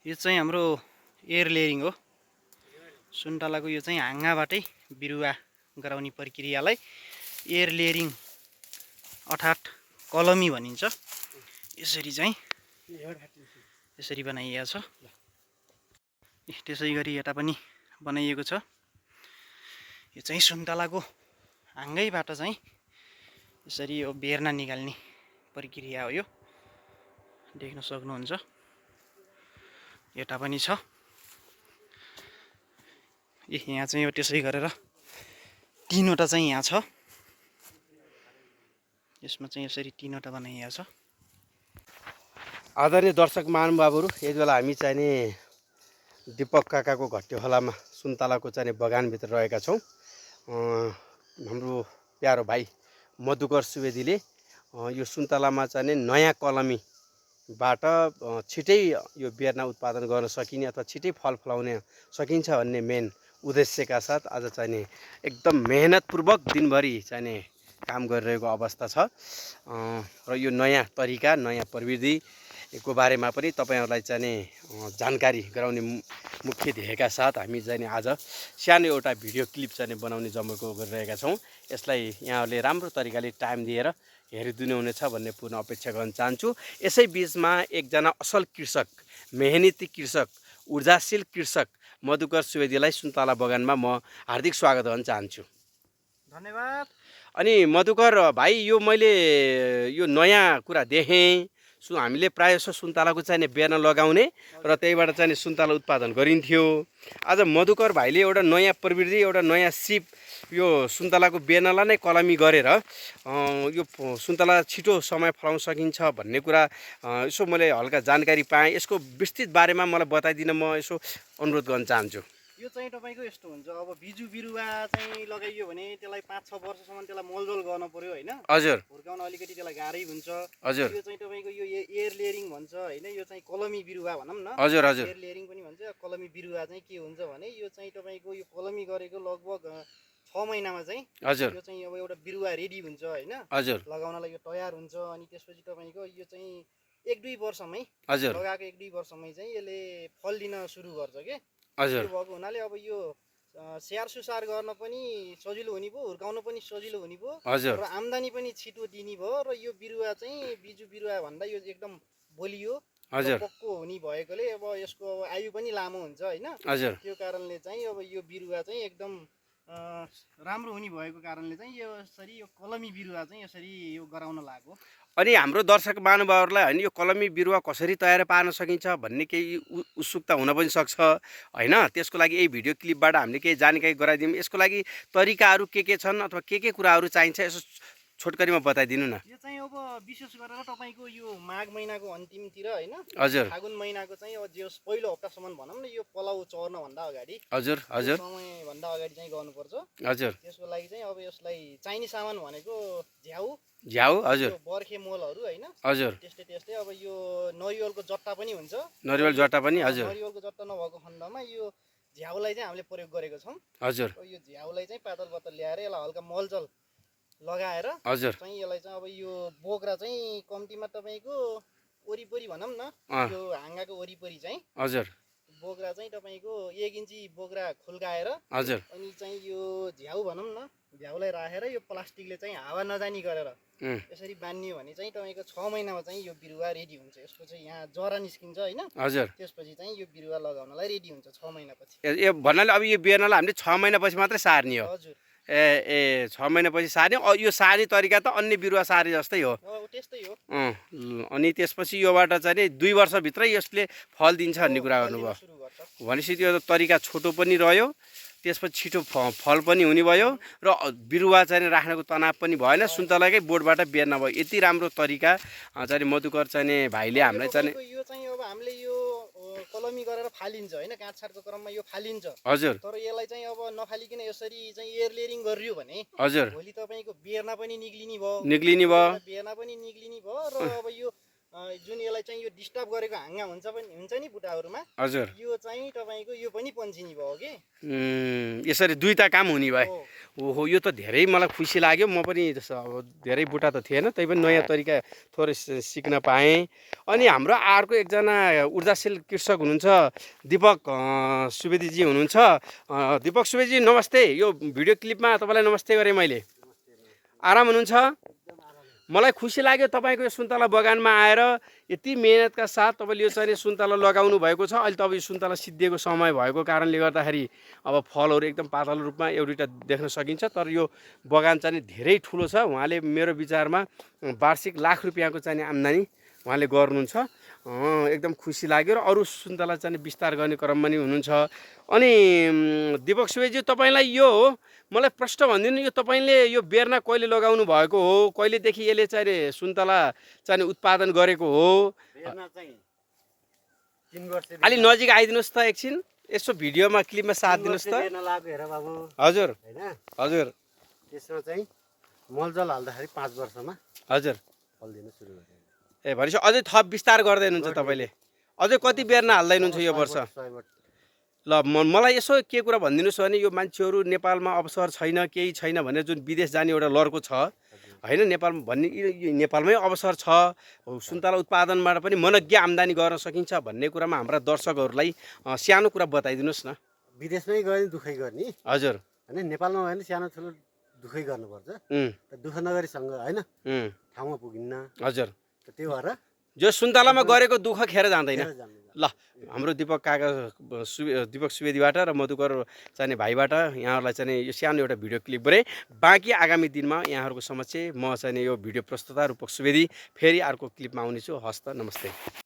यो चाहिँ हाम्रो एयर लेयरिङ हो। सुन्तलाको यो चाहिँ हाँगाबाटै बिरुवा गराउने प्रक्रियालाई एयर लेयरिङ अर्थात् कलमी भनिन्छ। यसरी चाहिँ यसरी बनाइएको छ। त्यसै गरी यता पनि बनाइएको छ। यो चाहिँ सुन्तलाको हाँगैबाट चाहिँ यसरी यो बेर्ना निकाल्ने प्रक्रिया हो। यो देख्न सक्नुहुन्छ। यता पनि छ। यहाँ चाहिँ यो त्यसै गरेर तीनवटा चाहिँ यहाँ छ। यसमा चाहिँ यसरी तीनवटा बनाइएको छ। आदरणीय दर्शक महानुभावहरू, यति बेला हामी चाहिँ नि दीपक काकाको घट्टे खोलामा सुन्तलाको चाहिँ बगानभित्र रहेका छौँ। हाम्रो प्यारो भाइ मधुकर सुवेदीले यो सुन्तलामा चाहिँ नयाँ कलमीबाट छिटै यो बेर्ना उत्पादन गर्न सकिने अथवा छिटै फल फलाउन सकिन्छ भन्ने मेन उद्देश्यका साथ आज चाहिँ नि एकदम मेहनतपूर्वक दिनभरि चाहिँ नि काम गरिरहेको अवस्था छ। र यो नयाँ तरिका, नयाँ प्रविधिको बारेमा पनि तपाईँहरूलाई चाहिँ नि जानकारी गराउने मुख्य ध्येयका साथ हामी चाहिँ नि आज सानो एउटा भिडियो क्लिप चाहिँ बनाउने जमर्को गरिरहेका छौँ। यसलाई यहाँहरूले राम्रो तरिकाले टाइम दिएर हेरिदिनुहुनेछ भन्ने पूर्ण अपेक्षा गर्न चाहन्छु। यसै बिचमा एकजना असल कृषक, मेहनती कृषक, ऊर्जाशील कृषक मधुकर सुवेदीलाई सुन्तला बगानमा म हार्दिक स्वागत गर्न चाहन्छु। धन्यवाद। अनि मधुकर भाइ, यो मैले यो नयाँ कुरा देखेँ। हामीले प्रायः जसो सुन्तलाको चाहिँ बेर्ना लगाउने र त्यहीबाट चाहिँ सुन्तला उत्पादन गरिन्थ्यो। आज मधुकर भाइले एउटा नयाँ प्रविधि, एउटा नयाँ सिप यो सुन्तलाको बेर्नालाई नै कलमी गरेर यो सुन्तला छिटो समय फलाउन सकिन्छ भन्ने कुरा यसो मैले हल्का जानकारी पाएँ। यसको विस्तृत बारेमा मलाई बताइदिन म यसो अनुरोध गर्न चाहन्छु। यो चाहिँ तपाईँको यस्तो हुन्छ। अब बिजु बिरुवा चाहिँ लगाइयो भने त्यसलाई 5-6 वर्षसम्म त्यसलाई मलजल गर्न पर्यो होइन। हजुर। हुर्काउन अलिकति त्यसलाई गाह्रै हुन्छ। हजुर। यो चाहिँ तपाईँको यो एयर लेयरिङ भन्छ होइन। यो चाहिँ कलमी बिरुवा भनौँ न। हजुर हजुर। एयर लेयरिङ पनि भन्छ। कलमी बिरुवा चाहिँ के हुन्छ भने यो चाहिँ तपाईँको यो कलमी गरेको लगभग 6 महिनामा चाहिँ हजुर यो चाहिँ अब एउटा बिरुवा रेडी हुन्छ होइन। हजुर। लगाउनलाई यो तयार हुन्छ। अनि त्यसपछि तपाईँको यो चाहिँ 1-2 वर्षमै, हजुर, लगाएको 1-2 वर्षमै चाहिँ यसले फल दिन सुरु गर्छ के। हजुर। त्यो भएको हुनाले अब यो स्याहार सुसार गर्न पनि सजिलो हुने भयो, हुर्काउन पनि सजिलो हुने भयो, हजुर। र आम्दानी पनि छिटो दिने भयो। र यो बिरुवा चाहिँ बिजु बिरुवा भन्दा यो एकदम बलियो, हजुर, पक्को हुने भएकोले अब यसको अब आयु पनि लामो हुन्छ होइन। हजुर। त्यो कारणले चाहिँ अब यो बिरुवा चाहिँ एकदम राम्रो हुने भएको कारणले चाहिँ यो यसरी यो कलमी बिरुवा चाहिँ यसरी यो गराउन लाग्यो। अनि हाम्रो दर्शक महानुभावहरूलाई होइन यो कलमी बिरुवा कसरी तयार पार्न सकिन्छ भन्ने केही उत्सुकता हुन पनि सक्छ होइन। त्यसको लागि यही भिडियो क्लिपबाट हामीले केही जानकारी गराइदिउँ। यसको लागि तरिकाहरू के छन् अथवा के कुराहरू चाहिन्छ यसो छोटकरीमा बताइदिनु न। यो चाहिँ अब विशेष गरेर तपाईँको यो माघ महिनाको अन्तिमतिर होइन, हजुर, फागुन महिनाको चाहिँ अब जो पहिलो हप्तासम्म भनौँ न, यो पलाउ चर्नभन्दा अगाडि, हजुर हजुर, समयभन्दा अगाडि चाहिँ गर्नुपर्छ। हजुर। त्यसको लागि चाहिँ अब यसलाई चाहिने सामान भनेको झ्याउ, झ्याउ, हजुर, बर्खे मोलहरू होइन, हजुर, त्यस्तै अब यो नरिवलको जट्टा पनि हुन्छ। नरिवल जट्टा पनि, हजुर। नरिवलको जट्टा नभएको खण्डमा यो झ्याउलाई चाहिँ हामीले प्रयोग गरेको छौँ। हजुर। यो झ्याउलाई चाहिँ पातल पातल ल्याएर यसलाई हल्का मलजल लगाएर हजुर चाहिँ यसलाई चाहिँ अब यो बोक्रा चाहिँ कम्तीमा तपाईँको वरिपरि भनौँ न, यो हाँगाको वरिपरि चाहिँ हजुर बोक्रा चाहिँ तपाईँको 1 इन्ची बोक्रा खुल्काएर, हजुर, अनि चाहिँ यो झ्याउ भनौँ न, झ्याउलाई राखेर यो प्लास्टिकले चाहिँ हावा नजानी गरेर यसरी बान्नियो भने चाहिँ तपाईँको 6 महिनामा चाहिँ यो बिरुवा रेडी हुन्छ। यसको चाहिँ यहाँ जरा निस्किन्छ होइन। हजुर। त्यसपछि चाहिँ यो बिरुवा लगाउनलाई रेडी हुन्छ 6 महिनापछि। ए भन्नाले अब यो बेर्नालाई हामीले 6 महिनापछि मात्रै सार्ने हो। हजुर। ए 6 महिनापछि सार्ने। यो सार्ने तरिका त अन्य बिरुवा सारे जस्तै हो। त्यस्तै हो। अनि त्यसपछि योबाट चाहिँ नि 2 वर्षभित्रै यसले फल दिन्छ भन्ने कुरा गर्नुभयो। भनेपछि त्यो तरिका छोटो पनि रह्यो, त्यसपछि छिटो फल पनि हुने भयो र बिरुवा चाहिँ राख्नको तनाव पनि भएन। सुन्तलाकै बोटबाट बेर्ना भयो। यति राम्रो तरिका चाहिँ मधुकर चाहिँ भाइले हामीलाई चाहिँ यो चाहिँ अब हामीले यो कलमी गरेर फालिन्छ होइन, काटछाटको क्रममा यो फालिन्छ। हजुर। तर यसलाई चाहिँ अब नफालिकन यसरी चाहिँ एयर लेयरिङ गरियो भने हजुर भोलि तपाईँको बेर्ना पनि निक्लिने भयो, निक्लिने भयो, बेर्ना पनि निक्लिने भयो। र अब यो जुन यसलाई चाहिँ यो डिस्टर्ब गरेको हाँगा हुन्छ नि बुट्टाहरूमा, हजुर यो चाहिँ तपाईँको यो पनि पन्चिनी भयो कि। यसरी दुईटा काम हुने भए। हो। ओहो, यो त धेरै मलाई खुसी लाग्यो। म पनि अब धेरै बुट्टा त थिएन, तै पनि नयाँ तरिका थोरै सिक्न पाएँ। अनि हाम्रो अर्को एकजना ऊर्जाशील कृषक हुनुहुन्छ, दिपक सुवेदीजी हुनुहुन्छ। दिपक सुवेदीजी नमस्ते। यो भिडियो क्लिपमा तपाईँलाई नमस्ते गरेँ मैले। आराम हुनुहुन्छ? मलाई खुसी लाग्यो तपाईँको यो सुन्तला बगानमा आएर यति मेहनतका साथ तपाईँले यो चाहिँ सुन्तला लगाउनु भएको छ। अहिले त अब यो सुन्तला सिद्धिएको समय भएको कारणले गर्दाखेरि अब फलहरू एकदम पातलो रूपमा एउटै देख्न सकिन्छ। तर यो बगान चाहिँ धेरै ठुलो छ। उहाँले मेरो विचारमा वार्षिक लाख रुपियाँको चाहिँ आम्दानी उहाँले गर्नुहुन्छ। एकदम खुसी लाग्यो। र अरू सुन्तला चाहिँ विस्तार गर्ने क्रम पनि हुनुहुन्छ। अनि दिपक सुवेदीजी, तपाईँलाई यो मलाई प्रश्न भनिदिनु, यो तपाईँले यो बेर्ना कहिले लगाउनु भएको हो? कहिलेदेखि यसले चाहिँ सुन्तला चाहिँ उत्पादन गरेको हो? अलि नजिक आइदिनुहोस् त एकछिन, यसो भिडियोमा क्लिपमा साथ दिनुहोस् त। हजुर हजुर। त्यसमा चाहिँ मलजल हाल्दाखेरि 5 वर्षमा हजुर फल दिन सुरु गर्यो। भनेपछि अझै थप विस्तार गर्दै हुनुहुन्छ तपाईँले? अझै कति बेर्ना हाल्दै हुनुहुन्छ यो वर्ष? ल मलाई यसो के कुरा भनिदिनुहोस् भने, यो मान्छेहरू नेपालमा अवसर छैन, केही छैन भनेर जुन विदेश जाने एउटा लड्को छ होइन, नेपालमा भन्ने नेपालमै अवसर छ, सुन्तला उत्पादनबाट पनि मनज्ञ आम्दानी गर्न सकिन्छ भन्ने कुरामा हाम्रा दर्शकहरूलाई सानो कुरा बताइदिनुहोस् न। विदेशमै गयो भने दुःखै गर्ने हजुर होइन, नेपालमा भयो भने सानो ठुलो दुःखै गर्नुपर्छ। दुःख नगरीसँग होइन ठाउँमा पुगिन्न। हजुर। त्यो भएर जो सुन्तलामा गरेको दुःख खेर जाँदैन। जान्दैन। ल, हाम्रो दिपक सुवेदीबाट र मधुकर चाहिँ भाइबाट यहाँहरूलाई चाहिँ यो सानो एउटा भिडियो क्लिप गरेँ। बाँकी आगामी दिनमा यहाँहरूको समक्ष म चाहिँ यो भिडियो प्रस्तुता रूपक सुवेदी फेरि अर्को क्लिपमा आउनेछु। हस्त, नमस्ते।